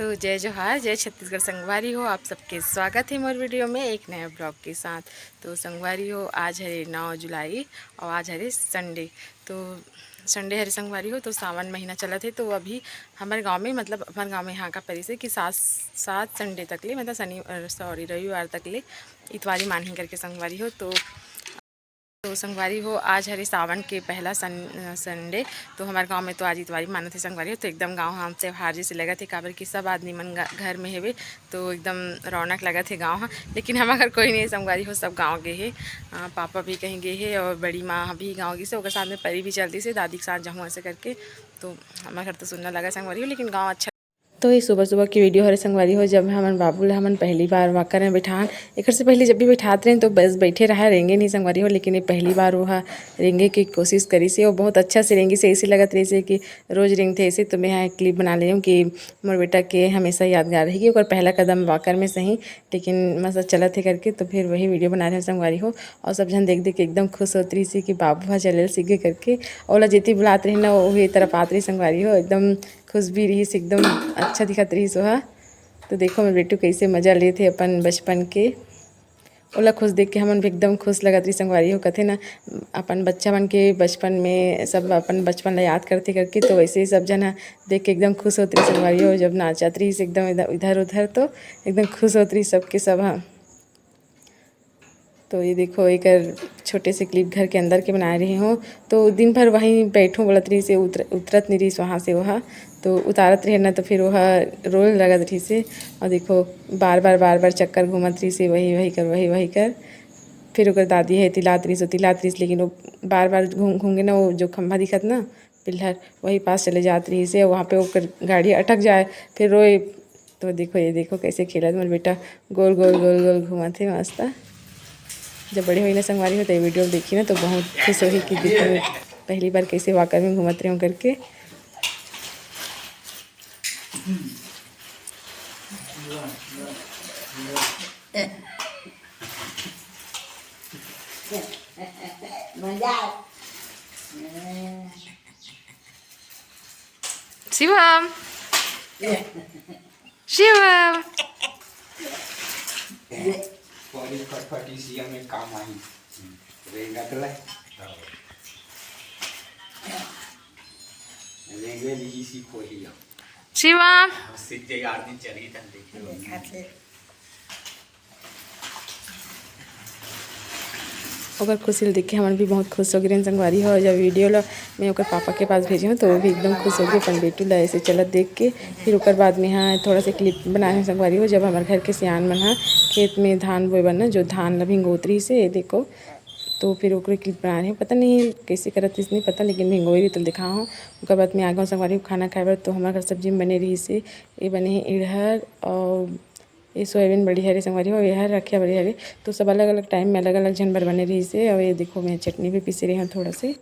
तो जय जोहार, जय छत्तीसगढ़ संगवारी हो। आप सबके स्वागत है मोर वीडियो में एक नए ब्लॉग के साथ। तो संगवारी हो, आज है 9 जुलाई और आज है संडे। तो संडे हरे संगवारी हो, तो सावन महीना चला थे। तो अभी हमारे गांव में मतलब हमारे गांव में यहाँ का परिसर कि सात संडे तक ले मतलब रविवार तक ले इतवारी मानही करके संगवारी हो। तो संगवारी हो, आज हरे सावन के पहला संडे। तो हमारे गांव में तो आज इतवारी मानत है संगवारी हो। तो एकदम गांव हम त्योहार जैसे लगा थे, काबर कि सब आदमी मन घर में हेवे, तो एकदम रौनक लगा थे गाँव। लेकिन हमारे घर कोई नहीं संगवारी हो, सब गाँव गए है। पापा भी कहीं गए है और बड़ी माँ भी गाँव गई से, और साथ में परी भी चलती से दादी के साथ जाऊँ ऐसे करके। तो हमारे घर तो सुनना लगा संगवारी हो, लेकिन गाँव अच्छा। तो ये सुबह सुबह की वीडियो हरे संगवारी हो, जब हमन बाबू ला हमन पहली बार वाकर में बैठान। एक से पहले जब भी बैठाते रहे तो बस बैठे रहा, रेंगे नहीं संगवारी हो। लेकिन ये पहली बार वह रेंगे की कोशिश करी से, और बहुत अच्छा से रेंगी से। ऐसे लगत रही से कि रोज़ रेंगते ऐसे। तो मैं यहाँ एक क्लिप बना ली हूँ कि मोर बेटा के हमेशा यादगार रहेगी और पहला कदम वाकर में सही, लेकिन मसा चलत है करके। तो फिर वही वीडियो बना रहे हैं संगवारी हो। और सब जन देख देख के एकदम खुश होती रही से कि बाबू चले सीखे करके। और जेती बुलात रही ना वही तरफ आत रही संगवारी हो, एकदम खुश भी रही से, एकदम अच्छा दिखत रही सोहा। तो देखो मेरे बेटू कैसे मज़ा ले थे अपन बचपन के। ओला खुश देख के हमन भी एकदम खुश लगत रही संगवारी हो। कथे ना अपन बच्चा मन के बचपन में सब अपन बचपन ला याद करते करके, तो वैसे ही सब जन देख के एकदम खुश होती रही संगवारी हो। जब नाचत रही से एकदम इधर उधर, तो एकदम खुश होती रही सबके सब। हाँ, तो ये देखो एक छोटे से क्लिप घर के अंदर के बना रही हूँ। तो दिन भर वहीं बैठूँ बोलत रही से, उतरत नहीं रही वहाँ से वहाँ। तो उतारत रहे ना तो फिर वह रोल लगत रही से। और देखो बार बार चक्कर घूमत रही से, वही कर। फिर ओकर दादी है तिलात रही से, लेकिन वो बार बार घूम के ना वो जो खंभा दिखत ना पिल्लर, वही पास चले जात रही से। वहाँ पे ओकर गाड़ी अटक जाए, फिर रोए। तो देखो ये देखो कैसे खेलत मोर बेटा, गोल गोल गोल गोल घूमत है मस्त। जब बड़े हुई ना संगवारी हो तो ये वीडियो देखी ना तो बहुत खुश हुई कि देखो पहली बार कैसे वाकर में घूमत रही हूँ करके। शिवम शिवम फटफटी सिया में काम आई रेंगा तो रेंगे ली सी खोही शिवम सिद्धे यार दिन चली तन देखिए। ओकर खुशी देख के हमारे भी बहुत खुश हो गए संगवारी हो। जब वीडियो ला मैं ओकर पापा के पास भेजी हूँ तो वो भी एकदम खुश हो गए अपन बेटू ला ऐसे चलत देख के। फिर ओकर बाद में यहाँ थोड़ा सा क्लिप बनाए हैं संगवारी हो, जब हमारे घर के सियान मन हाँ खेत में धान बोए बना, जो धान ला भिंगोतरी से देखो। तो फिर ओकरे क्लिप बना रहे हैं, पता नहीं कैसे करत इस नहीं पता, लेकिन भिंगोई रही तो दिखा हूँ। उसके बाद में आ गया संगवारी खाना खाए बर। तो हमारे घर सब्जी में बने रही से, ये बने हैं इड़हर और ये सोयाबीन बड़ी हरी संगवारी हो, यह रखे बड़ी हरी। तो सब अलग अलग टाइम में अलग अलग जन बर बने रही से। और ये देखो मैं चटनी भी पीसे रही हूँ थोड़ा से।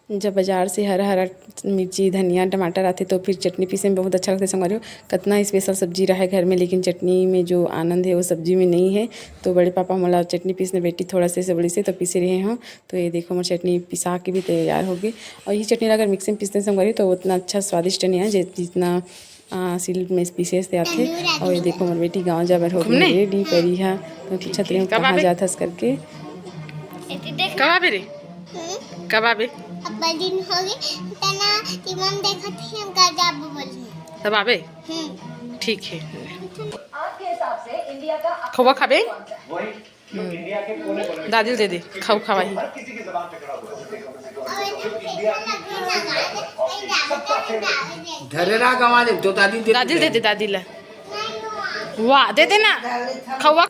जब बाजार से हरा हरा मिर्ची धनिया टमाटर आते तो फिर चटनी पीसे में बहुत अच्छा लगता है संगवारी हो। कितना स्पेशल सब्जी रहा है घर में, लेकिन चटनी में जो आनंद है वो सब्जी में नहीं है। तो बड़े पापा मोला चटनी पीसने बेटी थोड़ा से बड़ी से तो पीसे रहे हूँ। तो ये देखो मेरी चटनी पिसा के भी तैयार हो गई। और ये चटनी अगर मिक्सी में पीसते संगवारी तो उतना अच्छा स्वादिष्ट नहीं है जितना सिल में पीसे से आते। और ये देखो मेरी बेटी गाँव जाबर हो गई रेडी परी है। तो पूछत रही हूँ कहाँ जात हस करके। कब आबे रे, कब आबे? दिन हो गई तना तिमन देखत ही हम का जाब बोली तब आबे। ठीक है, आपके हिसाब से इंडिया का खवा खाबे दादी दे दे खाऊ खवाही। धरेरा गवा दे तो दादी दे दे दादी ला, वाह दे देना खवा।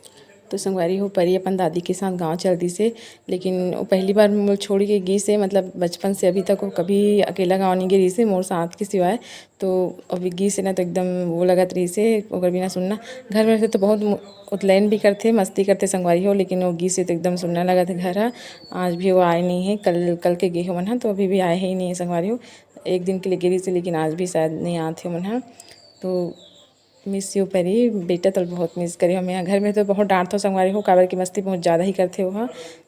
तो संगवारी हो परी अपन दादी के साथ गांव चल दी से, लेकिन वो पहली बार मोर छोड़ के गई से, मतलब बचपन से अभी तक वो कभी अकेला गांव नहीं गई से मोर साथ के सिवाय। तो अभी गई से ना तो एकदम वो लगत रही से ओकर बिना सुनना। घर में से तो बहुत उतलैन भी करते मस्ती करते संगवारी हो, लेकिन वो गई से तो एकदम सुनना लगा था घर है। आज भी वो आए नहीं है, कल के गए हो मन है, तो अभी भी आए ही नहीं है संगवारी हो। एक दिन के लिए गई से, लेकिन आज भी शायद नहीं आते मन है। तो मिस यू परी बेटा तो बहुत मिस करी हम। यहाँ घर में तो बहुत डांट तो संगवारी हो, काबर की मस्ती बहुत ज़्यादा ही करते हो। हाँ,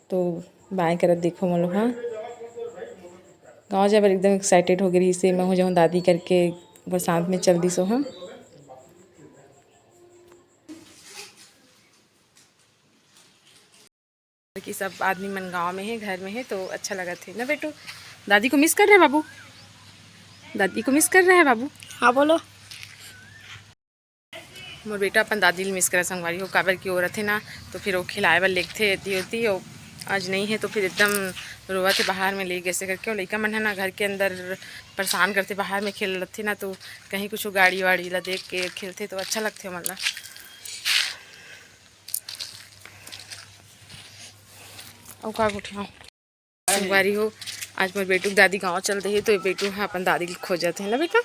तो बाएँ करत देखो मन लोग। हाँ, गाँव जब एकदम एक्साइटेड हो गई से मैं हूँ जहाँ दादी करके बरसात में चल दी सो हम। कि सब आदमी मन गाँव में है, घर में है, तो अच्छा लगा थे ना बेटू। दादी को मिस कर रहे हैं बाबू? दादी को मिस कर रहे हैं बाबू? हाँ बोलो। मोर बेटा अपन दादी ले मिस करा संगवारी हो, काबर की औरत है ना, तो फिर वो खिलाए बर लेगथे एती होती, और आज नहीं है तो फिर एकदम रोवा थे बाहर में ले कैसे करके। और लइका मन है ना घर के अंदर परेशान करते, बाहर में खेल रहे ना, तो कहीं कुछ गाड़ी वाड़ी ला देख के खेलते तो अच्छा लगते मतलब। और का उठा संगवारी हो, आज मोर बेटू दादी गाँव चल रही है, तो बेटू हाँ अपन दादी खोजत है ना बेटा,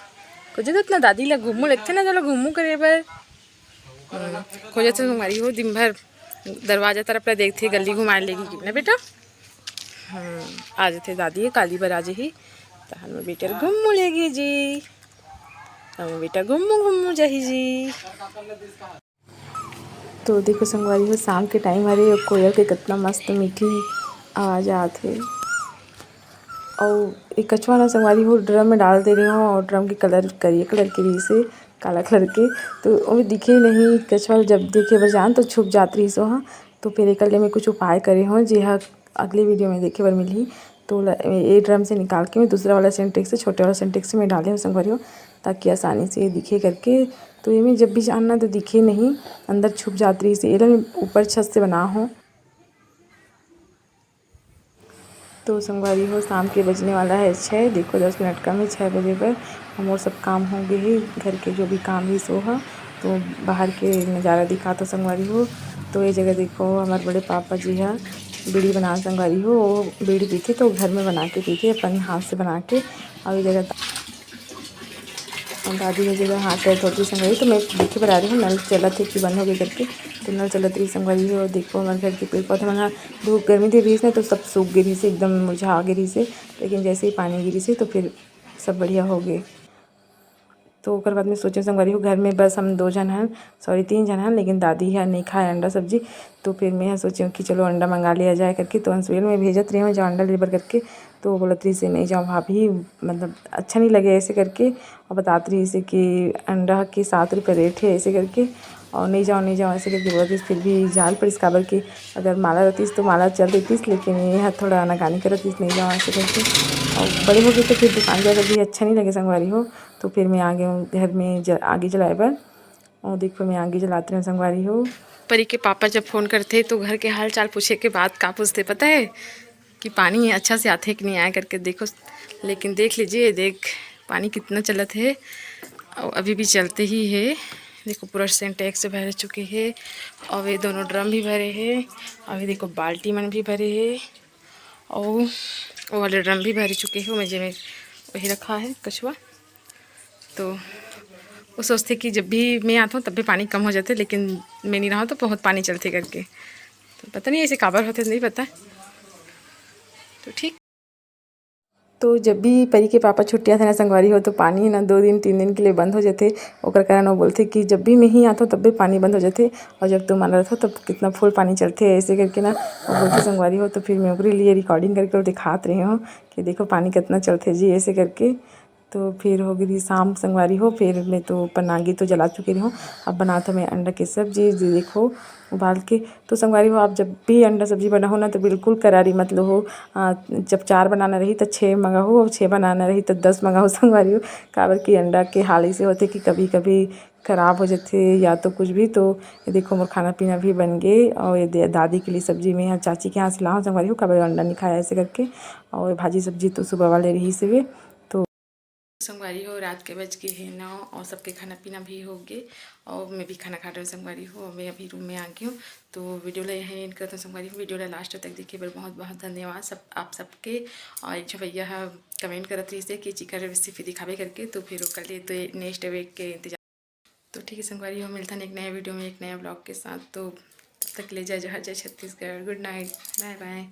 खोजत अपना दादी ला घूमू लगते ना, चलो घूमू करे बर खोजत है संगवारी हो। दिन भर दरवाजा तरफ ला देखते, गली घुमाए लेगी ना बेटा। आज थे दादी काली बर आज ही, तो हम बेटा घूमू लेगी जी, हम बेटा घूमू घूमू जाही जी। तो देखो संगवारी हो, शाम के टाइम हरे और कोयल के कितना मस्त मीठी आवाज़ आते। और एक कछुआ ना संगवारी हो ड्रम में डाल दे रही हूँ, और ड्रम के कलर करिए कलर के रही से काला कलर के, तो वो दिखे नहीं कछुआ, जब देखे बर जान तो छुप जात रही सो। हाँ तो फिर एक में कुछ उपाय करे हों जी, हाँ अगले वीडियो में देखे बर मिली। तो ये ड्रम से निकाल के मैं दूसरा वाला सिंटेक्स से, छोटे वाला सिंटेक्स में डाले हूँ संगवारी हो, ताकि आसानी से दिखे करके। तो ये में जब भी जानना तो दिखे नहीं, अंदर छुप जात रही से, ये ऊपर छत से बना हो। तो संगवारी हो शाम के बजने वाला है 6, देखो 10 मिनट कम है 6 बजे पर। हम और सब काम होंगे ही, घर के जो भी काम ही सो है। तो बाहर के नज़ारा दिखा तो संगवारी हो। तो ये जगह देखो हमारे बड़े पापा जी है बीड़ी बना संगवारी हो, वो बीड़ी पीते तो घर में बना के पीते अपन हाथ से बना के। और ये जगह दादी की जगह हाथ पैर धोती संगवारी, तो मैं देखे पर आ रही हूँ नल चला थे कि बंद हो गई करके, तो नल चलत रही संगवारी हो। देखो हमारे घर के पेड़ पौधे मना धूप गर्मी दे रही से तो सब सूख गिरी से, एकदम मुरझा गिरी से, लेकिन जैसे ही पानी गिरी से तो फिर सब बढ़िया हो गए। तो ओकर बाद में सोचे संगवारी हो घर में बस हम 2 जन हैं, सॉरी 3 जन हैं, लेकिन दादी है नहीं खाए अंडा सब्जी। तो फिर मैं सोची कि चलो अंडा मंगा लिया जाए करके, तो अंसुएल में भेजत रही हूँ जो अंडा लेबर करके। तो बोलत रही से नहीं जाओ भाभी, मतलब अच्छा नहीं लगे ऐसे करके, और बताती रही से कि अंडा के 7 रुपये रेट है ऐसे करके, और नहीं जाओ ऐसे करके बोलती। फिर भी जाल पर इस काबर की अगर माला रहती तो माला चल देती, लेकिन ये थोड़ा आनाकानी करती नहीं जाओ ऐसे करके। और बड़े हो गए तो फिर दुकान जाकर भी अच्छा नहीं लगे संगवारी हो। तो फिर मैं आगे घर में आगे जलाए बर, और देखो मैं आगे जलाती हूँ संगवारी हो। परी के पापा जब फ़ोन करते तो घर के हाल चाल पूछे के बाद का पूछते पता है, कि पानी अच्छा से आते कि नहीं आया करके देखो। लेकिन देख लीजिए, देख पानी कितना चलत है, और अभी भी चलते ही है। देखो पूरा सिंटेक्स से भर चुके हैं, और ये दोनों ड्रम भी भरे हैं, अभी देखो बाल्टी मन भी भरे हैं, और वो वाले ड्रम भी भर चुके हैं। मुझे में वही रखा है कछुआ। तो वो सोचते कि जब भी मैं आता हूँ तब भी पानी कम हो जाते, लेकिन मैं नहीं रहा हूँ तो बहुत पानी चलते करके। तो पता नहीं ऐसे काबर होते नहीं पता। तो ठीक, तो जब भी परी के पापा छुट्टियाँ थे ना संगवारी हो, तो पानी ना 2 दिन 3 दिन के लिए बंद हो जाते। ओकर कारण वो बोलते कि जब भी मैं ही आता हूँ तब भी पानी बंद हो जाते, और जब तुम आना रहता तब कितना फुल पानी चलते है ऐसे करके ना वो बोलते संगवारी हो। तो फिर मैं ओकरे लिए रिकॉर्डिंग करके और दिखात रही हूँ कि देखो पानी कितना चलते जी ऐसे करके। तो फिर हो गई शाम संगवारी हो, फिर मैं तो पन्नागी तो जला चुकी रही हूँ। अब बनाता मैं अंडा की सब्जी, देखो उबाल के। तो संगवारी हो आप जब भी अंडा सब्जी बनाओ ना तो बिल्कुल करारी मत लो हो। जब 4 बनाना रही तो 6 मंगाओ, और 6 बनाना रही तो 10 मंगाओ संगवारी हो। काबर की अंडा के हाल से होते कि कभी कभी ख़राब हो जाते या तो कुछ भी। तो ये देखो मोर खाना पीना भी बन गए, और ये दादी के लिए सब्जी में यहाँ चाची के यहाँ से लाऊँ संगवारी हो, कभी अंडा नहीं खाया ऐसे करके। और भाजी सब्जी तो सुबह वाले रही से। तो संगवारी हो रात के बज गए हैं 9, और सबके खाना पीना भी हो गए, और मैं भी खाना खा रही हूँ संगवारी हो। मैं अभी रूम में आ गई हूँ। तो वीडियो ला यहीं एंड करता हूँ संगवारी हो। वीडियो ला लास्ट तक देखिए पर बहुत बहुत धन्यवाद सब आप सबके। और एक भैया कमेंट करत रही से कि चिकन रेसिपी दिखावे करके, तो फिर कर लिए तो नेक्स्ट वीक के इंतजार। तो ठीक है संगवारी हो, मिलता है एक नए वीडियो में एक नए ब्लॉग के साथ। तो तब तक ले जय जय Chhattisgarh, good night, bye bye.